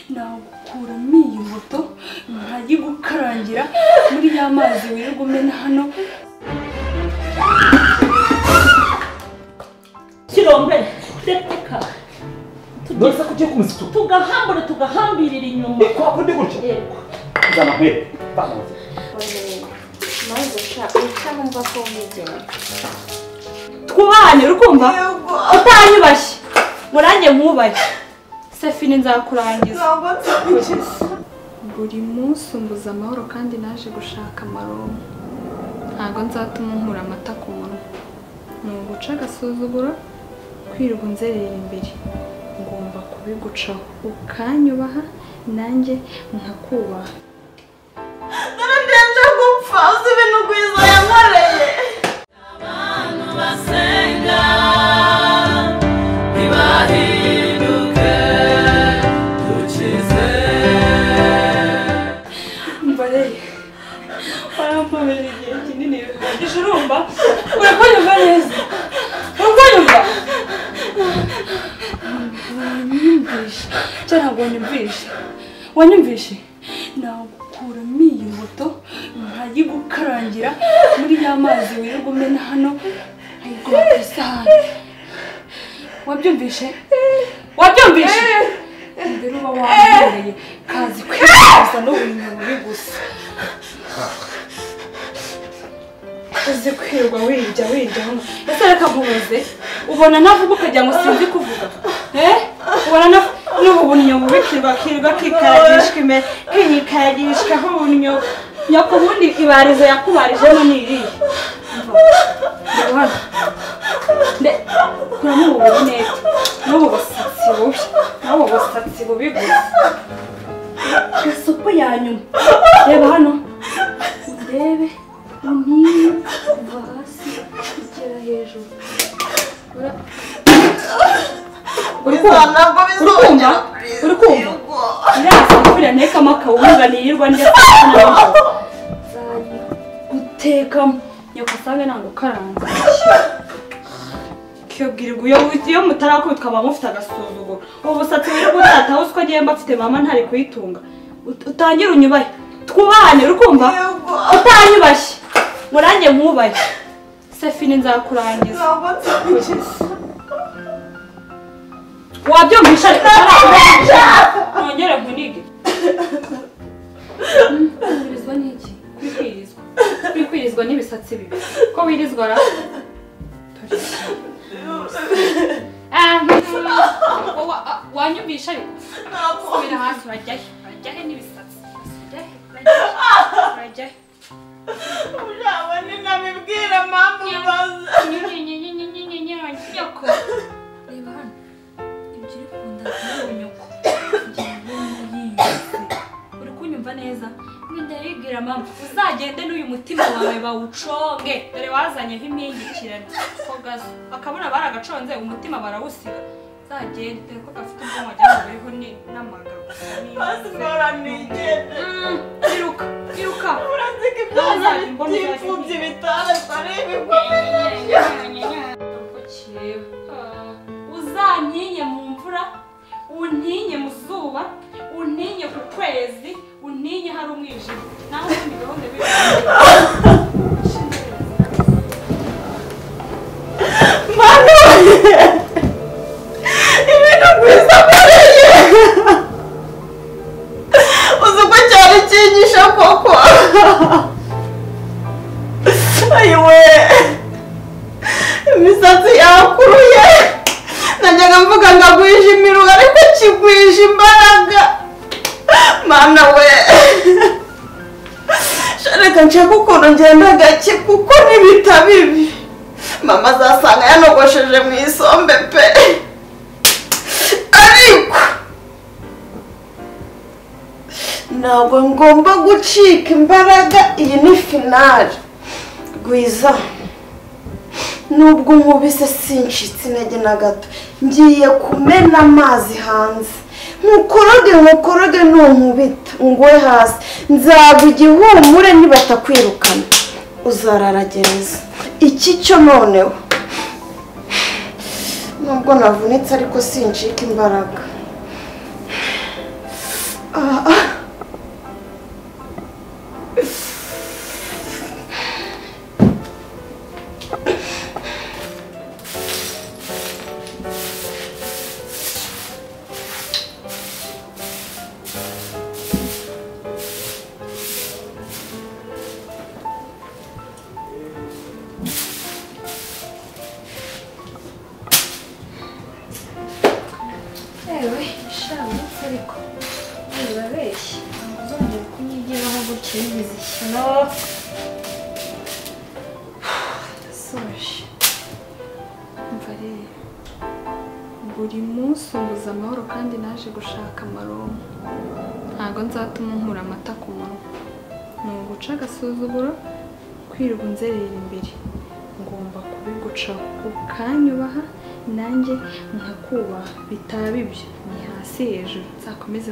nagukuramo iyi moto nkayigukarangira muri ya mazi wirirwa umena hano. Kirombe reka Nose kugiye kumuzito tugahambura tugahambirira inyuma kwa kundi gutyo zana mpere bamaze Maze ushaka mva ko umugeni twubahane urukumva utanyubashye murange nkubaye Sefine nzakurangiza buri munsi umbuza amahoro kandi naje gushaka amaronko ntago nzatuma nkura amata ku munwa ni uguca agasuzuguro kwirirwa unzerera imbere ngomba kubigucaho ukanyubaha nanjye nkakubaha. Naradenje gupfa uzi ibintu Gwiza yankoreye abantu basenga ntibahinduke dukize Mbareye warampamerera igihe kinini bihagije urumva urakonyumva neza urakonyumva wanyumvishe cyangwa wanyumvishe wanyumvishe nagukuramo iyi moto nkayigukarangira muri ya mazi wirirwa umena hano ayiguha ku isahani. Wabyumvishe wabyumvishe mbere uba wambereye kazi kwigusa n'ubuntu bubi gusa uzi kwirwa wirya ese reka nkubaze ubona navuga ukagira ngo sinzi kuvuga ubona n'ubu bunyo bubi kirwa kikaragishwa imbere kinyikayagishwaho ubunyo nyoko ubundi ibarizo yakubarijemo ni irihe kuramo ubu bunete n'ubu busatsi bubi gusa isupu ya nyuma reba hano urebe untiye kuva hasi kugera hejuru uri kumva irasafuriya ntekamo akawunga niyirwa ndya gutekamo nyoko usange ntabwo ukaranze kiyobwirirwa iyo mutarakubitwa muba mufite agasuzuguro ubu busatsi buri gutataho uko agiye mbafite mama ntari kuyitunga utangire unyubahe twubahane uri kumva utanyubashye murange nkubaye Sefine nzakurangiza wabyumvisha ariko nongere nkunige kwirizwa n'iki kwikwirizwa n'ibisatsi bibi ko wirizwa ra wanyumvisha ariko subira hasi urajyahe n'ibisatsi urajyahe Ujabone nabibwira mpamvu baza nyoko reba hano ibyo uri kunda nyoko uri kunyumva neza ndabibwira mpamvu uzagende n'uyu mutima wawe bawuconge dore wazanyeho impingikirane ko gazo bakabona baragaconze umutima barawusiga uzagende dore ko gafite ubwonko wagira ngo buriho n'amagabo bazimora nigende iruka urazika ibyaza by'imfubyi bitarasa ari ibikomeye uzantinye mu mvura untinye mu zuba untinye ku kwezi untinye hari umwijima naho ubundi gahunda biri ibintu Gwiza akoreye uzi ko cyari cyigisha koko ayiwe imisatsi yakuruye najyaga mvuga ngo agwije imiruho ariko kigwije imbaraga mana we reka nshaka ukuntu ngenda gake kuko n'ibita bibi mama azasanga yanogosheje mu isombe pe ariko ntabwo ngomba gucika imbaraga iyi ni finale Gwiza nubwo nkubise sinshitse intege na gato ngiye kumena amazi hanze nkukoroge nunkubita ngwe hasi nzagwa igihumure nibatakwirukana uzararagereza iki cyo noneho nubwo navunitse ariko sinshika imbaraga buri munsi umbuza amahoro kandi naje gushaka amaronko ntago nzatuma nkura amata ku munwa ni uguca agasuzuguro kwirirwa unzerera imbere ngomba kubigucaho ukanyubaha nanjye nkakubaha bitaba ibyo ni hasi hejuru nzakomeze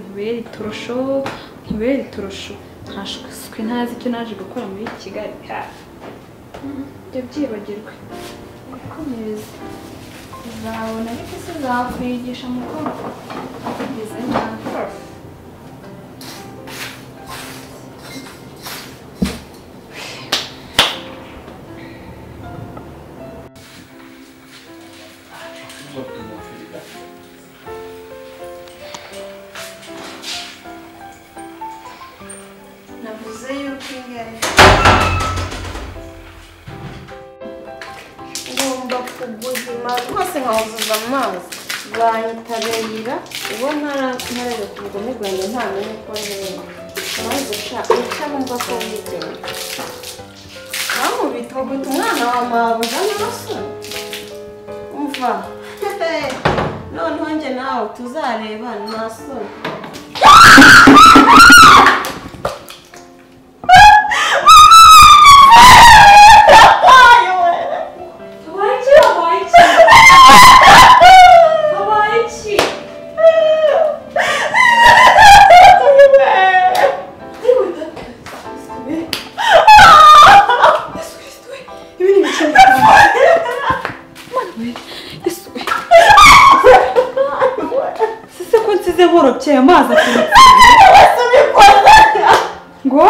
nkubere itorosho ntashwe ntazi icyo naje gukora muri Kigali ibyo byibagirwe ukomereze uzabona ariko se uzakwigisha mukobwa kugeza nyako navuze yuko ingari ngomba kuguzima rwose nkawuzuza amazi banyitabira uwo ntararega ku bugome bwanjye ntamenye ko neza amazi ushaka bumva ko wigenga bamubita bagwita umwana wa mabuja n'amaso umva noneho njye nawe tuzareba nta soni Cye amazi aturutse ngo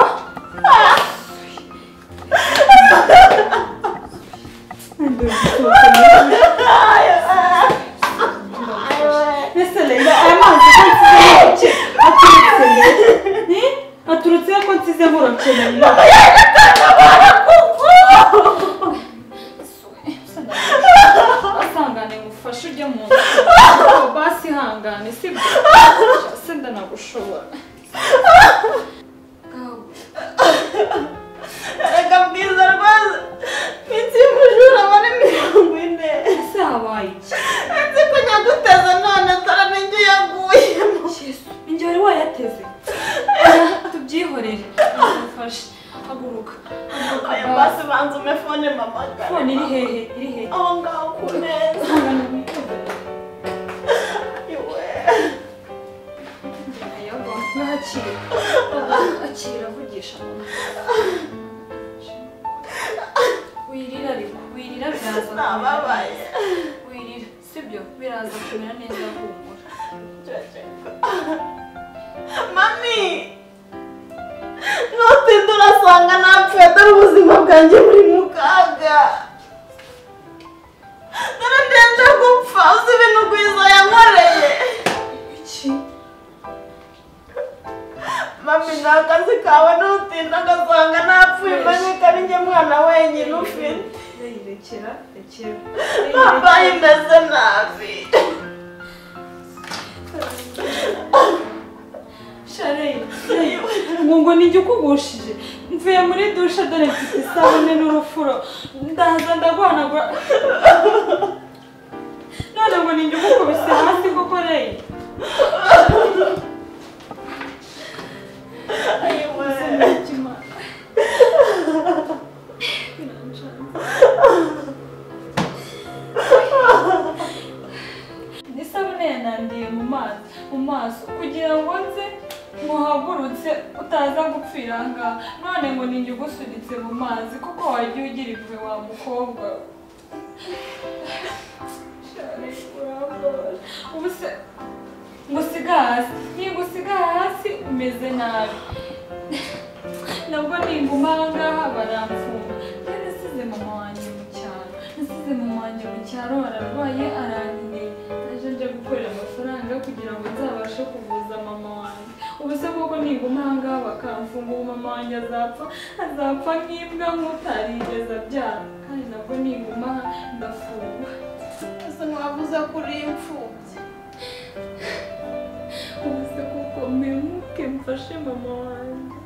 aturutse ko nsize murokeye asangane ngufashe ujye mu nzu basi hangane sibyo senda nagushobora reka bwiza rwose minsi y'umujura bari 40 ese habaye iki nzi ko nyaguteza none atarana injyo yaguyemo injyo wari wayateze tubyihorere ngufashe haguruka basi banza ume fone mama fone iri hehe aho ngaho ku meza hangane witeze akira avugisha wirira ariko wirira biraza nababaye wirira sibyo biraza kumera neza humura mami nutinda urasanga napfuye dore ubuzima bwanjye buri mu kaga dore ndenda gupfa uzi ibintu Gwiza yankoreye mami ni akazi kawe nutinda agasanga napfuye manye ko ari njye mwana wenyine ufite rekera babaye imeze nabi Sharei ngo nijye ukugushije mvuye muri dushe dore mfite isabune n'urufuro ndaza ndagwanagura none ngo nijye ukukubise hasi koko rei isabune yanandiye mu maso kugira ngo nze muhagurutse utaza gupfira ngaha none ngo ninjye ugusunitse mu mazi kuko wagiye ugira impuhwe wa mukobwa ubu se ngusiga hasi nigusiga hasi meze nabi nabwo ninguma ahangaha baramfunga nasize mama wanjye mu cyaro ararwaye arankeneye naje nje gukorera amafaranga kugira ngo nzabashe kuvuza mama wanjye ubu se koko ninguma ahangaha bakamfunga ubu mama wanjye azapfa nk'imbwa nk'utarigeze abyara kandi nabwo ninguma ndafungwa ese ntiwavuze ko uri imfubyi ubu se koko mpemuke mfashe mama wanjye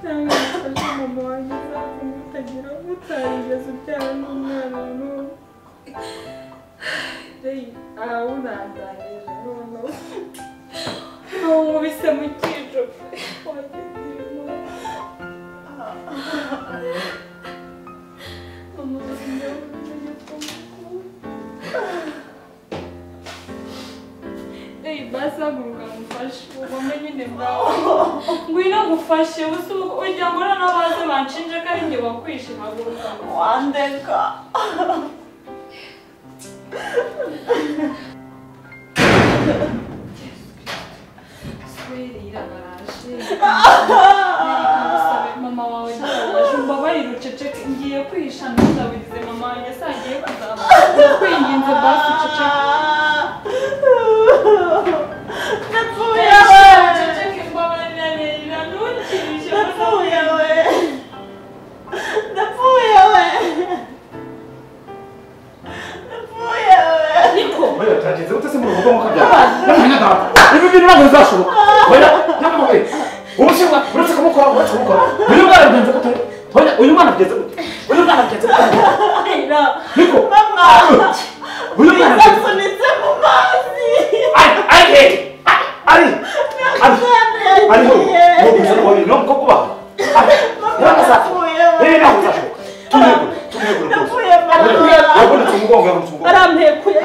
cyangwa mfashe mama wanjye azapfa nk'utagira utarigeze ubyara n'umwana n'umwe urandangije noneho nkubise mu cyico pe wagezemo mama wanjye basi haguruka ngufashe ubone nyine bwawe ngwino ngufashe ugira ngo noneho baze banshinje ko ari njye wakwishe haguruka wandeka mama wawe yaje umbabarire uceceke ngiye kwihisha ntuzabirize mama wanjye se agiye kuzaba kwinginze basi uceceke napfuye uceceke mbabarira ntukirishe napfuye we niko oya tageze utese mu rugo mu kabyara n'umwanya data ibi bintu ntabwo bizashoboka oya ntabwo ubushinwa uretse kumukora uyu mwana bigenze gute oya uyu mwana bigenze gute niko uyu mwana yasunitse mu mazi ari no kukuba arampekuye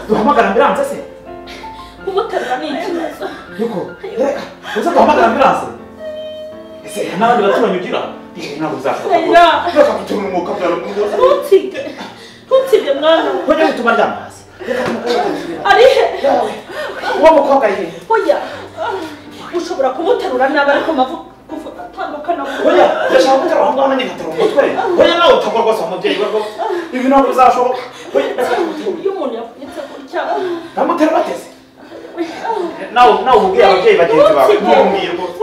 duhamagara ambilanse se kumuterura ni ikibazo uza duhamagara ambilanse ese n'abandi baturanyi ugira ntabwo bizashoboka reka kutura umwuka byaro ntutsige mwana wajya gutuma aryama hasi arihe uwo mukobwa arihe oya ushobora kumuterura nabi ariko kuvuga atandukana oya ndashaka guterura aho ngaho nanjye ngatera umutwe oya nawe utagwa rwose umubyeyi we ibi ntabwo bizashoboka iyo umuntu yavunitse gutya bamutera bateze nawe ububwiye ababyeyi bagenzi bawe ntubumwiye rwose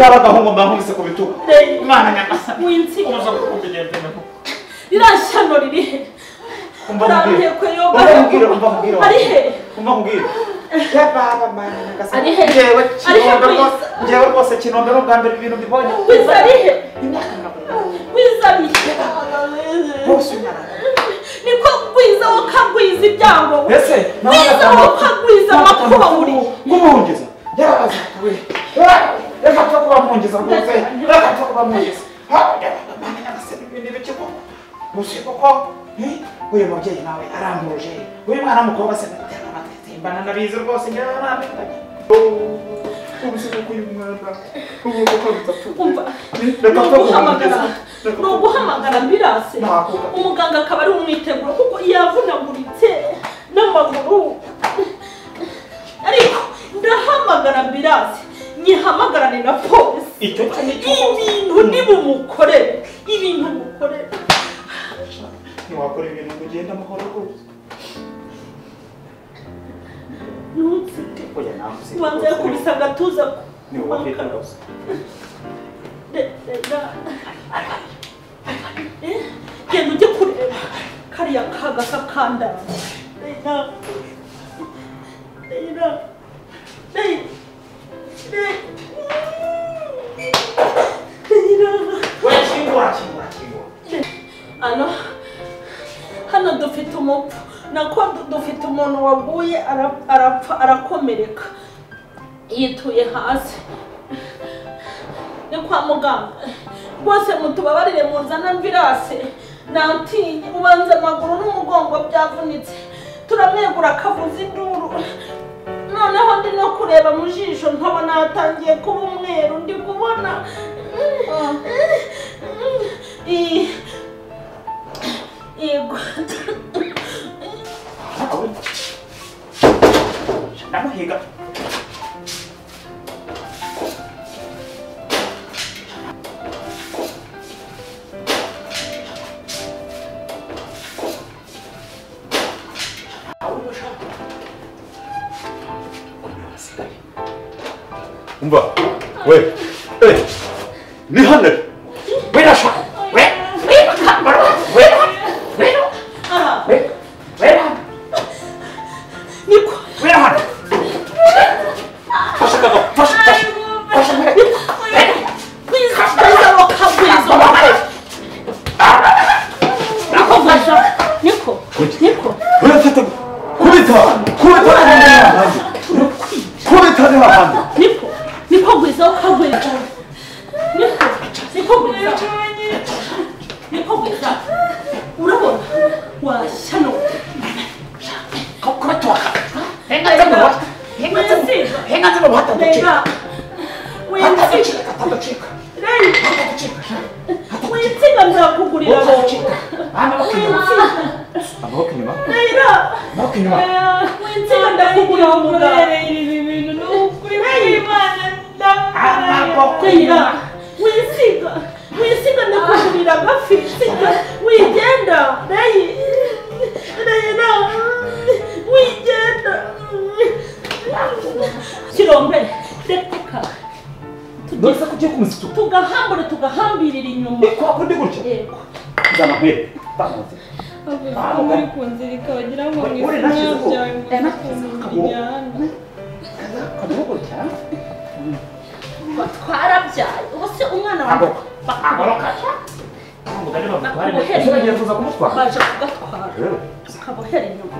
yaba agahungu mba nkubise ku bitugu imana nyagasani uza kukumbigenza ririya shyano ririhe njyewe rwose kinombe n'ubwa mbere ibintu mbibonye niko gwiza wakagwiza ibyango ese gwiza wakagwiza amakuba muri ngumuhungiza yarabaza we reka cyo kuba muhungiza rwose reka cyo kuba muhungiza ibintu bike koko gusa koko uyu mubyeyi nawe arambuje uyu mwana w'umukobwa se mbana nabizi rwose njyewe namenye ubusiko k'uyu mwana ubu kuko bitapfuye ni uguhamagara ambirase umuganga akaba ari umwiteguro kuko yavunaguritse n'amaguru ariko ndahamagara ambirase nyihamagarane na polisi ibintu ntibumukorere ntiwakora ibintu ngo ugende amahoro rwose ntutsike wanze yakubise agatuza niwe wabwita rwose genda ujye kureba kariya kaga kakandara hano dufite umupfu nako dufite umuntu waguye arapfa arakomereka yituye hasi ni kwa muganga rwose mutubabarire muzana ambirase nantinye ubanza amaguru n'umugongo byavunitse turamwegura akavuza induru noneho ndi no kureba mu jisho nkabona hatangiye kuba umweru ndi kubona yego ndamuhiga umva we ni hano we rasha we niko we hano tugahambirira inyuma kundi gutya yego zana mpere bamaze muri kunzirika wagira ngo mwese byawe mujyana kaduho gutya twarabyaye ubu se umwana wawe agoroka bagiye kuza kumutwara baje kugatwara ukabohera inyuma